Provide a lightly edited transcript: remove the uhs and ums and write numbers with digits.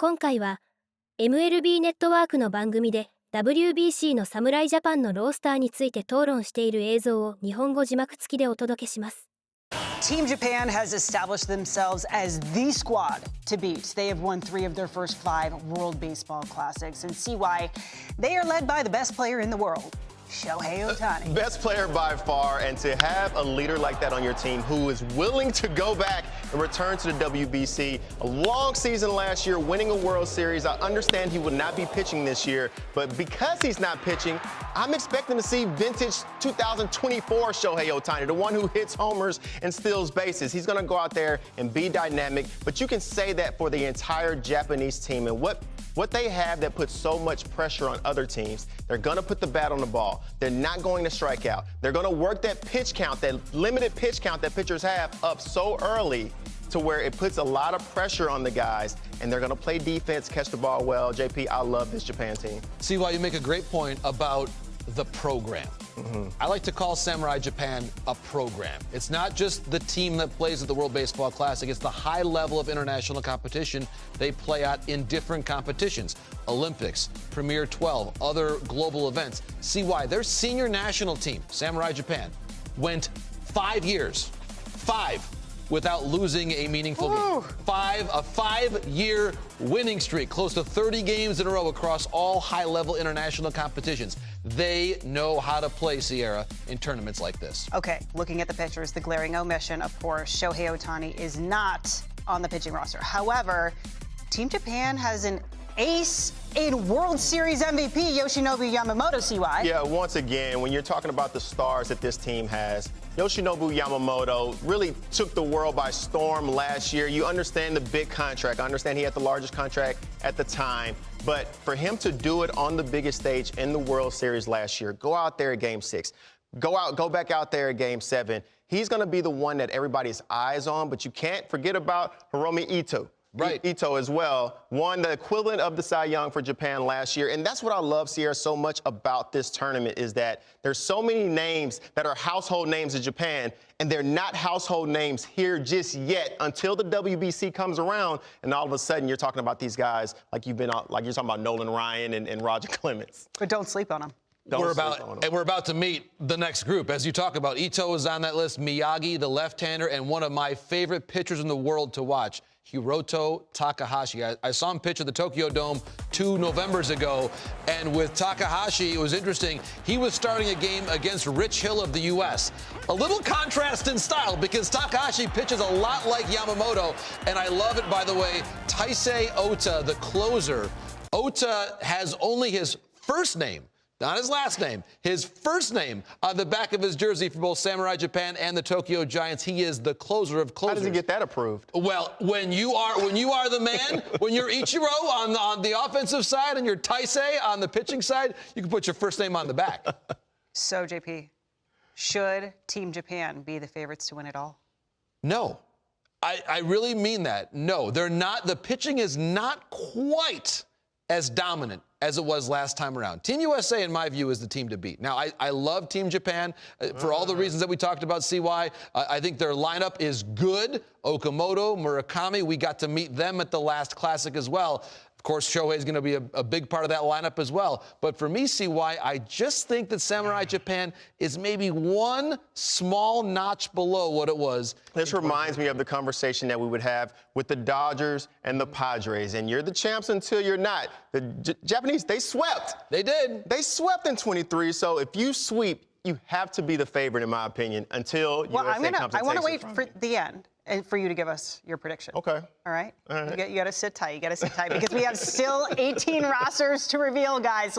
今回は MLB ネットワークの番組で WBC の侍ジャパンのロースターについて討論している映像を日本語字幕付きでお届けします。Team Japan has established themselves as the squad to beat. They have won 3 of their first 5 World Baseball Classics and see why they are led by the best player in the world, Shohei Ohtani. Best player by far, and to have a leader like that on your team who is willing to go back and return to the WBC. A long season last year, winning a World Series. I understand he will not be pitching this year, but because he's not pitching, I'm expecting to see vintage 2024 Shohei Ohtani, the one who hits homers and steals bases. He's going to go out there and be dynamic, but you can say that for the entire Japanese team. And what they have that puts so much pressure on other teams, they're going to put the bat on the ball. They're not going to strike out. They're going to work that pitch count, that limited pitch count that pitchers have, up so early to where it puts a lot of pressure on the guys, and they're going to play defense, catch the ball well. JP, I love this Japan team. See why you make a great point about the program. I like to call Samurai Japan a program. It's not just the team that plays at the World Baseball Classic. It's the high level of international competition they play at in different competitions. Olympics, Premier 12, other global events. See why their senior national team, Samurai Japan, went 5 years, 5, without losing a meaningful game. A 5-year winning streak, close to 30 games in a row across all high-level international competitions. They know how to play, Sierra, in tournaments like this. Okay, looking at the pitchers, the glaring omission, of course, Shohei Ohtani is not on the pitching roster. However, Team Japan has an ace in World Series MVP, Yoshinobu Yamamoto, CY. Yeah, once again, when you're talking about the stars that this team has, Yoshinobu Yamamoto really took the world by storm last year. You understand the big contract. I understand he had the largest contract at the time. But for him to do it on the biggest stage in the World Series last year, go out there at Game 6, go back out there at Game 7, he's going to be the one that everybody's eyes on. But you can't forget about Hiromi Ito. Right. Ito as well won the equivalent of the Cy Young for Japan last year. And that's what I love, Sierra, so much about this tournament is that there's so many names that are household names in Japan, and they're not household names here just yet until the WBC comes around. And all of a sudden, you're talking about these guys like you're talking about Nolan Ryan and Roger Clemens. But don't sleep on them. We're about to meet the next group. As you talk about, Ito is on that list, Miyagi, the left-hander, and one of my favorite pitchers in the world to watch, Hiroto Takahashi. I saw him pitch at the Tokyo Dome 2 Novembers ago, and with Takahashi, it was interesting. He was starting a game against Rich Hill of the U.S. A little contrast in style because Takahashi pitches a lot like Yamamoto, and I love it, by the way. Taisei Ota, the closer. Ota has only his first name, not his last name, his first name on the back of his jersey for both Samurai Japan and the Tokyo Giants. He is the closer of closers. How does he get that approved? Well, when you are the man, when you're Ichiro on the offensive side and you're Taisei on the pitching side, you can put your first name on the back. So, JP, should Team Japan be the favorites to win it all? No. I really mean that. No, they're not. The pitching is not quite as dominant as it was last time around. Team USA, in my view, is the team to beat. Now, I love Team Japan for all the reasons that we talked about, CY. I think their lineup is good. Okamoto, Murakami, we got to meet them at the last Classic as well. Of course, Shohei is going to be a big part of that lineup as well. But for me, CY, I just think that Samurai Japan is maybe one small notch below what it was. This reminds me of the conversation that we would have with the Dodgers and the Padres. And you're the champs until you're not. The Japanese, they swept. They did. They swept in 23. So if you sweep, you have to be the favorite, in my opinion, until USA comes and I want to takes wait it for from you. the end and for you to give us your prediction. Okay. All right? All right. You got to sit tight. You got to sit tight because we have still 18 rosters to reveal, guys.